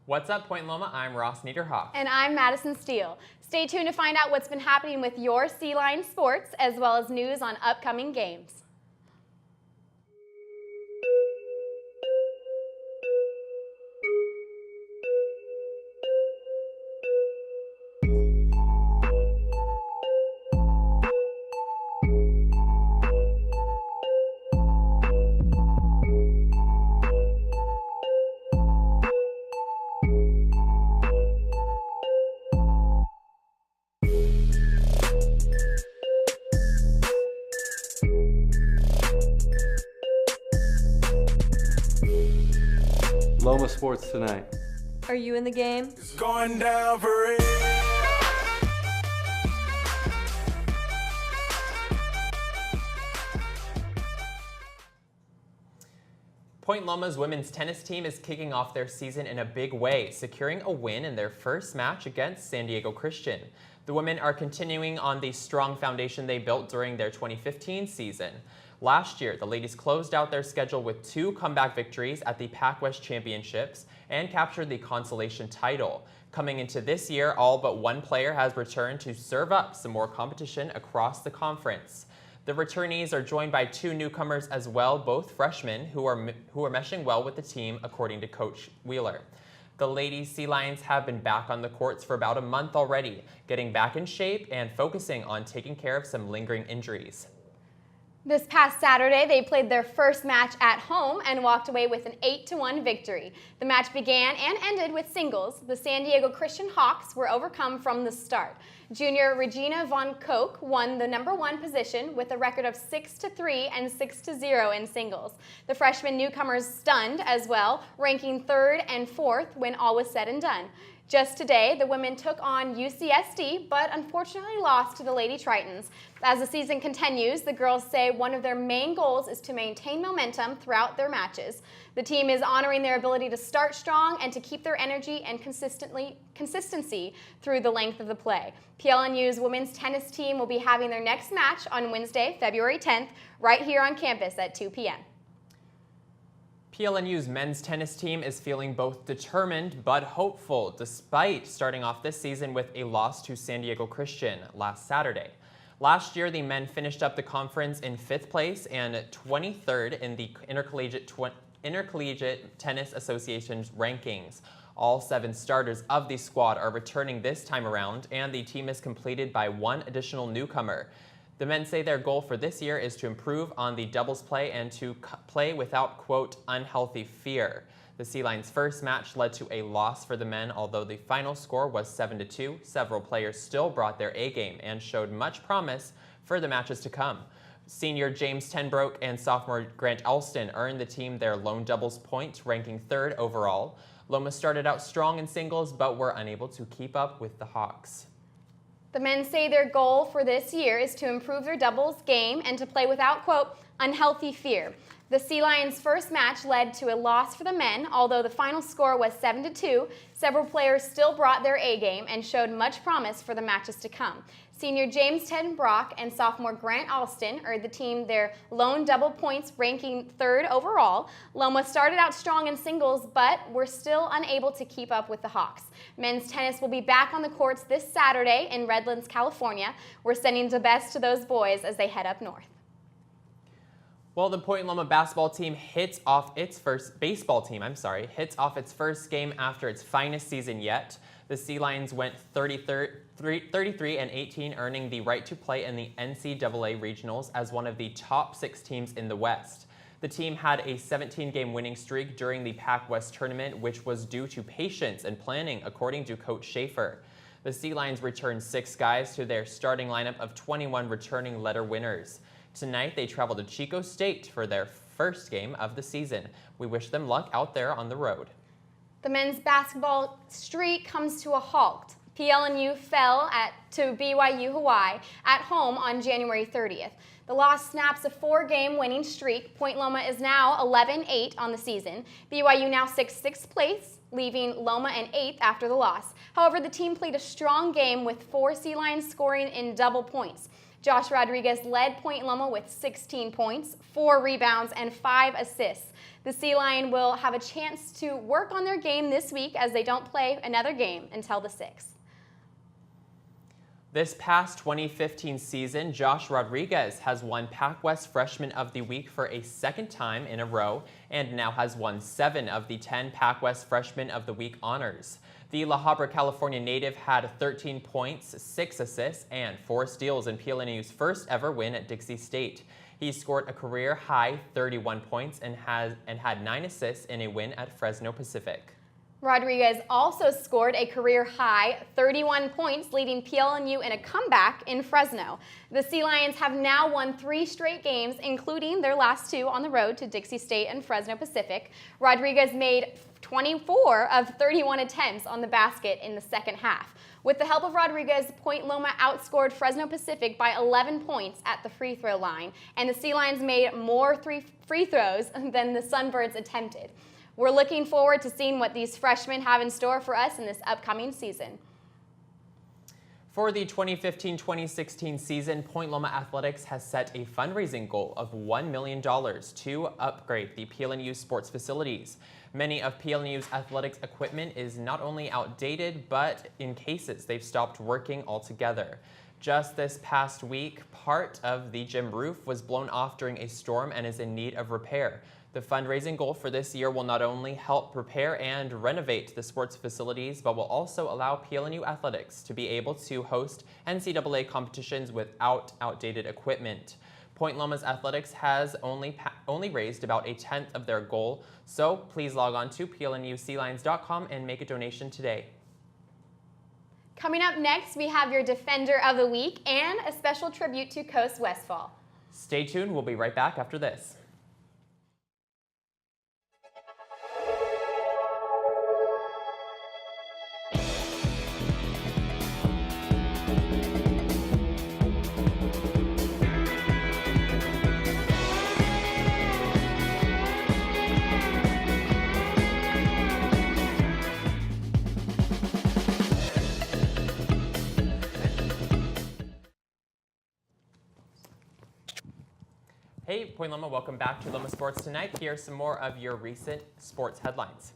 What's up, Point Loma? I'm Ross Niederhoff. And I'm Madison Steele. Stay tuned to find out what's been happening with your Sea Lion sports, as well as news on upcoming games. Loma Sports Tonight. Are you in the game? It's going down for it. Point Loma's women's tennis team is kicking off their season in a big way, securing a win in their first match against San Diego Christian. The women are continuing on the strong foundation they built during their 2015 season. Last year, the ladies closed out their schedule with 2 comeback victories at the Pac-West Championships and captured the consolation title. Coming into this year, all but one player has returned to serve up some more competition across the conference. The returnees are joined by 2 newcomers as well, both freshmen who are meshing well with the team, according to Coach Wheeler. The ladies Sea Lions have been back on the courts for about a month already, getting back in shape and focusing on taking care of some lingering injuries. This past Saturday, they played their first match at home and walked away with an 8-1 victory. The match began and ended with singles. The San Diego Christian Hawks were overcome from the start. Junior Regina Von Koch won the #1 position with a record of 6-3 and 6-0 in singles. The freshman newcomers stunned as well, ranking 3rd and 4th when all was said and done. Just today, the women took on UCSD, but unfortunately lost to the Lady Tritons. As the season continues, the girls say one of their main goals is to maintain momentum throughout their matches. The team is honoring their ability to start strong and to keep their energy and consistency through the length of the play. PLNU's women's tennis team will be having their next match on Wednesday, February 10th, right here on campus at 2 p.m. PLNU's men's tennis team is feeling both determined but hopeful, despite starting off this season with a loss to San Diego Christian last Saturday. Last year, the men finished up the conference in 5th place and 23rd in the Intercollegiate Tennis Association's rankings. All 7 starters of the squad are returning this time around, and the team is completed by 1 additional newcomer. The men say their goal for this year is to improve on the doubles play and to play without, quote, unhealthy fear. The Sea Lions' first match led to a loss for the men, although the final score was 7-2. Several players still brought their A game and showed much promise for the matches to come. Senior James Tenbrook and sophomore Grant Alston earned the team their lone doubles point, ranking 3rd overall. Loma started out strong in singles, but were unable to keep up with the Hawks. The men say their goal for this year is to improve their doubles game and to play without, quote, unhealthy fear. The Sea Lions' first match led to a loss for the men, although the final score was 7-2. Several players still brought their A game and showed much promise for the matches to come. Senior James Tenbrook and sophomore Grant Alston earned the team their lone double points, ranking 3rd overall. Loma started out strong in singles, but were still unable to keep up with the Hawks. Men's tennis will be back on the courts this Saturday in Redlands, California. We're sending the best to those boys as they head up north. Well, the Point Loma basketball team hits off its first game after its finest season yet. The Sea Lions went 33-18, earning the right to play in the NCAA Regionals as one of the top 6 teams in the West. The team had a 17-game winning streak during the Pac-West tournament, which was due to patience and planning, according to Coach Schaefer. The Sea Lions returned 6 guys to their starting lineup of 21 returning letter winners. Tonight, they travel to Chico State for their first game of the season. We wish them luck out there on the road. The men's basketball streak comes to a halt. PLNU fell to BYU Hawaii at home on January 30th. The loss snaps a 4-game winning streak. Point Loma is now 11-8 on the season. BYU now 6th place, leaving Loma in 8th after the loss. However, the team played a strong game with 4 Sea Lions scoring in double points. Josh Rodriguez led Point Loma with 16 points, 4 rebounds, and 5 assists. The Sea Lion will have a chance to work on their game this week as they don't play another game until the 6th. This past 2015 season, Josh Rodriguez has won Pac-West Freshman of the Week for a second time in a row and now has won 7 of the 10 Pac-West Freshman of the Week honors. The La Habra, California native had 13 points, 6 assists, and 4 steals in PLNU's first ever win at Dixie State. He scored a career-high 31 points and had 9 assists in a win at Fresno Pacific. Rodriguez also scored a career-high 31 points, leading PLNU in a comeback in Fresno. The Sea Lions have now won 3 straight games, including their last 2 on the road to Dixie State and Fresno Pacific. Rodriguez made 24 of 31 attempts on the basket in the second half. With the help of Rodriguez, Point Loma outscored Fresno Pacific by 11 points at the free throw line, and the Sea Lions made more free throws than the Sunbirds attempted. We're looking forward to seeing what these freshmen have in store for us in this upcoming season. For the 2015-2016 season, Point Loma Athletics has set a fundraising goal of $1 million to upgrade the PLNU sports facilities. Many of PLNU's athletics equipment is not only outdated, but in cases they've stopped working altogether. Just this past week, part of the gym roof was blown off during a storm and is in need of repair. The fundraising goal for this year will not only help repair and renovate the sports facilities, but will also allow PLNU athletics to be able to host NCAA competitions without outdated equipment. Point Loma's athletics has only raised about 1/10 of their goal, so please log on to plnusealions.com and make a donation today. Coming up next, we have your Defender of the Week and a special tribute to Coast Westfall. Stay tuned, we'll be right back after this. Hey, Point Loma, welcome back to Loma Sports Tonight. Here are some more of your recent sports headlines.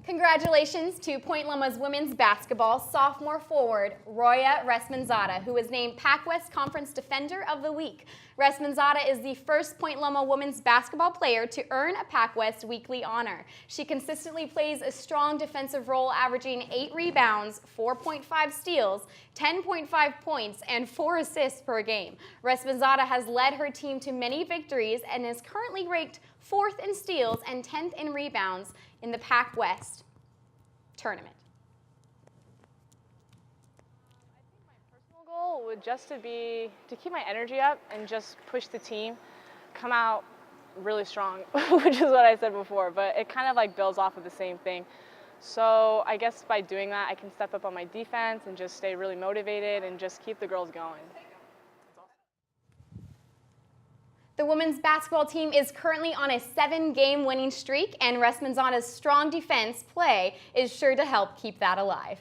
Congratulations to Point Loma's women's basketball sophomore forward, Roya Resmanzada, who was named Pac-West Conference Defender of the Week. Resmanzada is the first Point Loma women's basketball player to earn a Pac-West weekly honor. She consistently plays a strong defensive role, averaging 8 rebounds, 4.5 steals, 10.5 points, and 4 assists per game. Resmanzada has led her team to many victories and is currently ranked 4th in steals and 10th in rebounds in the Pac-West tournament. I think my personal goal would just be to keep my energy up and just push the team, come out really strong, which is what I said before, but it kind of like builds off of the same thing. So I guess by doing that, I can step up on my defense and just stay really motivated and just keep the girls going. The women's basketball team is currently on a 7-game winning streak, and Resmanzada's strong defense play is sure to help keep that alive.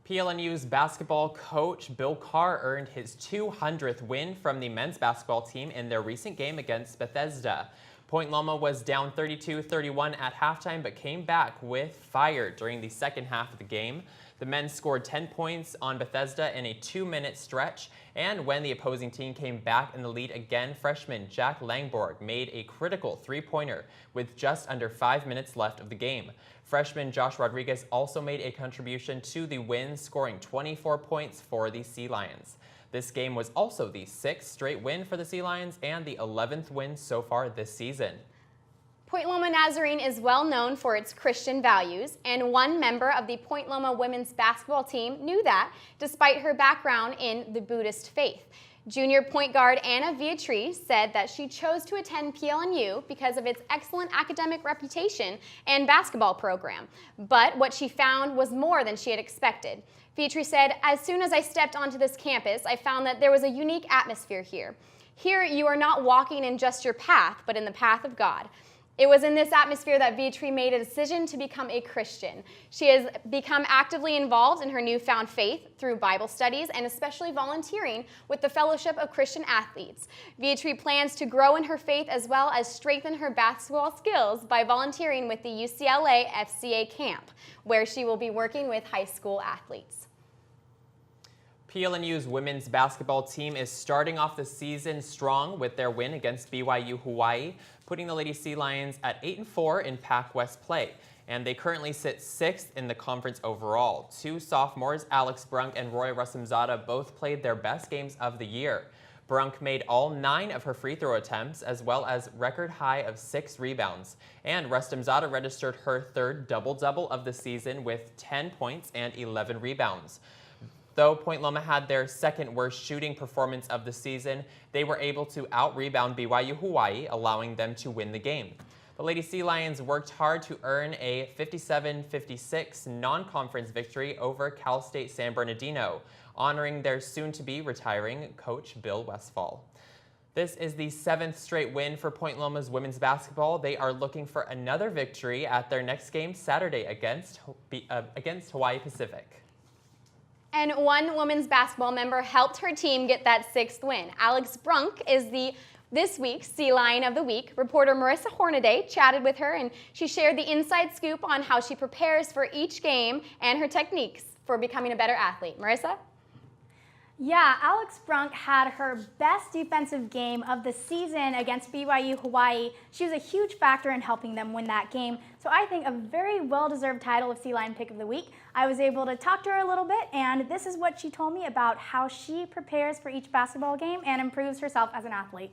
PLNU's basketball coach Bill Carr earned his 200th win from the men's basketball team in their recent game against Bethesda. Point Loma was down 32-31 at halftime, but came back with fire during the second half of the game. The men scored 10 points on Bethesda in a 2-minute stretch, and when the opposing team came back in the lead again, freshman Jack Langborg made a critical 3-pointer with just under 5 minutes left of the game. Freshman Josh Rodriguez also made a contribution to the win, scoring 24 points for the Sea Lions. This game was also the 6th straight win for the Sea Lions and the 11th win so far this season. Point Loma Nazarene is well known for its Christian values, and one member of the Point Loma women's basketball team knew that, despite her background in the Buddhist faith. Junior point guard Anna Beatrice said that she chose to attend PLNU because of its excellent academic reputation and basketball program. But what she found was more than she had expected. Beatrice said, "As soon as I stepped onto this campus, I found that there was a unique atmosphere here. Here you are not walking in just your path, but in the path of God. It was in this atmosphere that Beatrice made a decision to become a Christian. She has become actively involved in her newfound faith through Bible studies and especially volunteering with the Fellowship of Christian Athletes. Beatrice plans to grow in her faith as well as strengthen her basketball skills by volunteering with the UCLA FCA camp, where she will be working with high school athletes. PLNU's women's basketball team is starting off the season strong with their win against BYU Hawaii, putting the Lady Sea Lions at 8-4 in Pac West play. And they currently sit 6th in the conference overall. Two sophomores, Alex Brunk and Roy Rustamzada, both played their best games of the year. Brunk made all 9 of her free throw attempts, as well as record high of 6 rebounds. And Rustamzada registered her third double-double of the season with 10 points and 11 rebounds. Though Point Loma had their second worst shooting performance of the season, they were able to out-rebound BYU Hawaii, allowing them to win the game. The Lady Sea Lions worked hard to earn a 57-56 non-conference victory over Cal State San Bernardino, honoring their soon-to-be retiring coach Bill Westfall. This is the 7th straight win for Point Loma's women's basketball. They are looking for another victory at their next game Saturday against Hawaii Pacific. And one women's basketball member helped her team get that 6th win. Alex Brunk is this week's Sea Lion of the Week. Reporter Marissa Hornaday chatted with her, and she shared the inside scoop on how she prepares for each game and her techniques for becoming a better athlete. Marissa? Yeah, Alex Brunk had her best defensive game of the season against BYU Hawaii. She was a huge factor in helping them win that game. So I think a very well-deserved title of Sea Lion Pick of the Week. I was able to talk to her a little bit, and this is what she told me about how she prepares for each basketball game and improves herself as an athlete.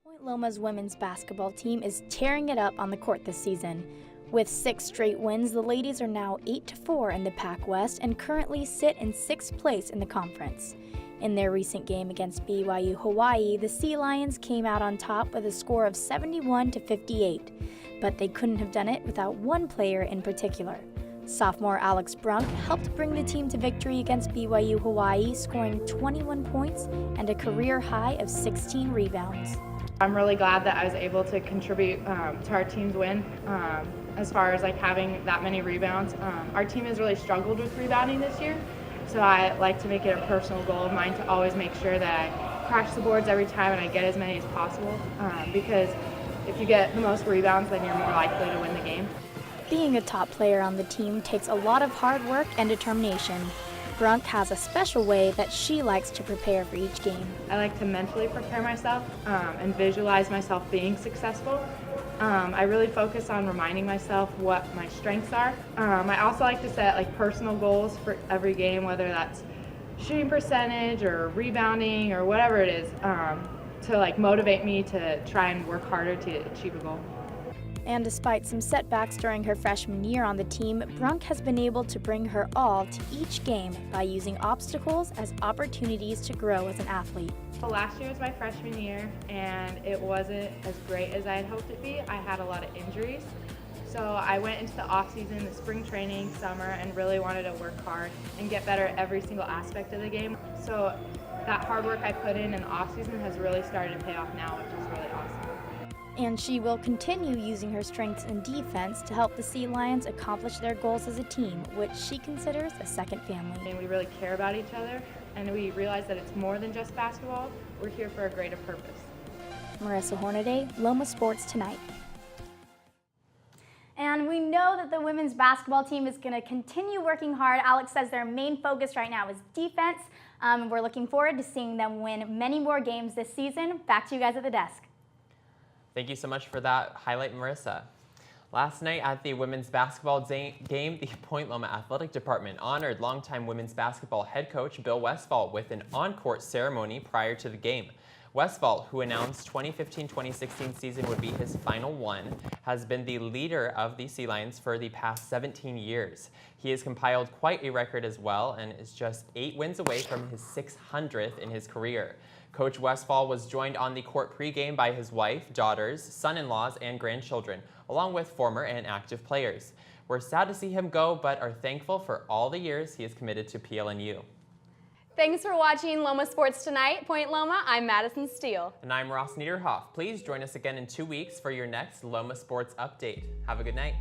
Point Loma's women's basketball team is tearing it up on the court this season. With 6 straight wins, the ladies are now 8-4 in the Pac West and currently sit in 6th place in the conference. In their recent game against BYU Hawaii, the Sea Lions came out on top with a score of 71-58, but they couldn't have done it without one player in particular. Sophomore Alex Brunk helped bring the team to victory against BYU Hawaii, scoring 21 points and a career high of 16 rebounds. I'm really glad that I was able to contribute to our team's win as far as having that many rebounds. Our team has really struggled with rebounding this year, so I like to make it a personal goal of mine to always make sure that I crash the boards every time and I get as many as possible because if you get the most rebounds, then you're more likely to win the game. Being a top player on the team takes a lot of hard work and determination. Brunk has a special way that she likes to prepare for each game. I like to mentally prepare myself and visualize myself being successful. I really focus on reminding myself what my strengths are. I also like to set personal goals for every game, whether that's shooting percentage or rebounding or whatever it is, to motivate me to try and work harder to achieve a goal. And despite some setbacks during her freshman year on the team, Brunk has been able to bring her all to each game by using obstacles as opportunities to grow as an athlete. Well, last year was my freshman year, and it wasn't as great as I had hoped it'd be. I had a lot of injuries. So I went into the off-season, the spring training, summer, and really wanted to work hard and get better at every single aspect of the game. So that hard work I put in the off-season has really started to pay off now, which is really awesome. And she will continue using her strengths in defense to help the Sea Lions accomplish their goals as a team, which she considers a second family. And we really care about each other, and we realize that it's more than just basketball. We're here for a greater purpose. Marissa Hornaday, Loma Sports Tonight. And we know that the women's basketball team is going to continue working hard. Alex says their main focus right now is defense. We're looking forward to seeing them win many more games this season. Back to you guys at the desk. Thank you so much for that highlight, Marissa. Last night at the women's basketball game, the Point Loma Athletic Department honored longtime women's basketball head coach Bill Westfall with an on-court ceremony prior to the game. Westfall, who announced 2015-2016 season would be his final one, has been the leader of the Sea Lions for the past 17 years. He has compiled quite a record as well and is just 8 wins away from his 600th in his career. Coach Westfall was joined on the court pregame by his wife, daughters, son-in-laws, and grandchildren, along with former and active players. We're sad to see him go, but are thankful for all the years he has committed to PLNU. Thanks for watching Loma Sports Tonight. Point Loma, I'm Madison Steele. And I'm Ross Niederhoff. Please join us again in 2 weeks for your next Loma Sports update. Have a good night.